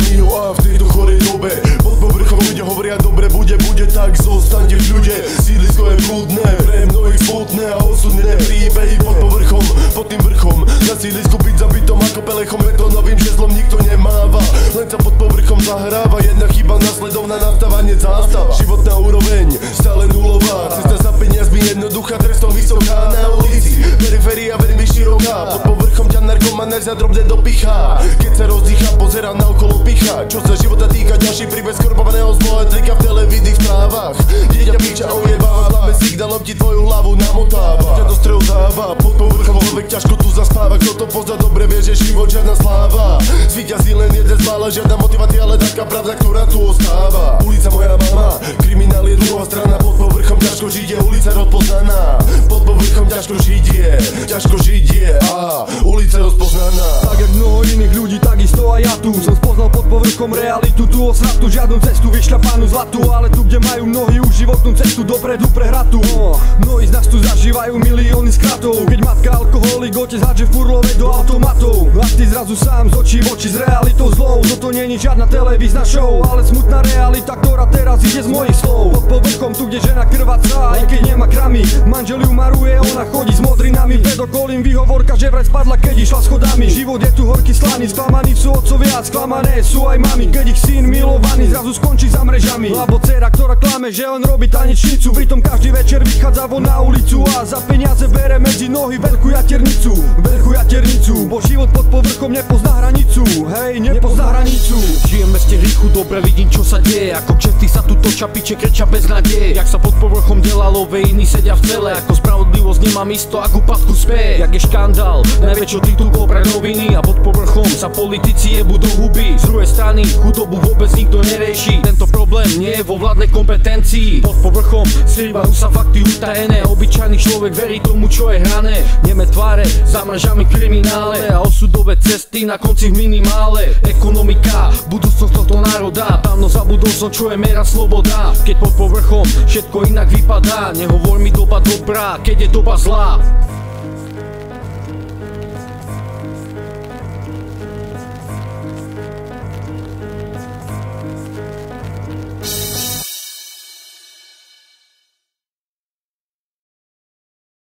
nami a v tejto chorej dobe pod povrchom ľudia hovoria dobre bude, tak zostaňte v ľude. Sídlisko je blúdne, pre mnohých smutné a osudné príbehy pod povrchom, pod tým vrchom. Na sídlisku byť zabitom ako pelechom, betónovým žezlom nikto nemáva, len sa pod povrchom zahráva. Jedna chyba nasledovná, nastávanie zástava. Životná úroveň stále nulová, cesta za peniazmi jednoduchá, trestom vysoká na ulici. Periféria veľmi široká, pod povrchom ťa narkomanér za drobne dopichá. Keď sa rozdýcha, pozerá na okolo picha. Čo sa života týka, ďalší príbeh skorumpovaného zbohatlíka v televízii v správach. Dieťa piča ojebá, hlavne signálom ti tvoju hlavu namotáva. Ťa do strojov záva, pod povrchom človek ťažko tu zaspáva. Kto to pozná dobre vie, že život žiadna sláva. Zvíťazí len jeden z mála, žiadna motivácia, ale taká pravda, ktorá tu ostáva. Ulica moja mama, kriminál je druhá strana. Pod povrchom ťažko žiť je, ulica rozpoznaná. Pod povrchom ťažko žiť je a ulica rozpoznaná. Tak jak mnoho iných ľudí, takisto aj ja tu som spoznal pod povrchom realitu, tu osratu, žiadnu cestu vyšľapanú zlatú, ale tu, kde majú mnohí už životnú cestu dopredu prehratú. Mnohí z nás tu zažívajú milióny skratov, keď matka alkoholik, otec hádže furlové do automatov. A ty zrazu sám z očí v oči s realitou zlou. Toto není žiadna televízna show, ale smutná realita, ktorá teraz ide z mojich slov. Pod povrchom tu, kde žena krváca, aj keď nemá kramy, manžel ju maruje, ona chodí s modrinami. Pred okolím výhovorka, že vraj spadla, keď išla schodami. Život je tu horký slaný, sklamaní sú otcovia, sklamané sú aj mami, keď ich syn milovaný zrazu skončí za mrežami. Alebo dcera, ktorá klame, že on robí tanečnicu, pritom každý večer vychádza von na ulicu a za peniaze bere medzi nohy veľkú jaternicu. Bo život pod povrchom nepozná hranicu, hej, nepozná hranicu. Žijem v meste rýchu, dobre vidím, čo sa deje. Ako kšefty sa tu točia, piče krečia bez nádeje. Jak sa pod povrchom delalo, iní sedia v cele. Ako spravodlivosť nemá místo, ak úpadku spie. Jak je škandál, najväčšou titulkou pre noviny. A pod povrchom sa politici jebú do huby. Z druhej strany chudobu vôbec nikto nerieši. Tento problém nie je vo vládnej kompetencii. Pod povrchom skrývajú sa fakty utajené. Obyčajný človek verí tomu, čo je hrané. Neme tváre, za mržami kriminále a osudové cesty na konci v minimále. Ekonomika, budúcnosť tohto národa. Dávno zabudol som, čo je miera sloboda. Keď pod povrchom všetko inak vypadá, nehovor mi doba dobrá, keď je doba zlá.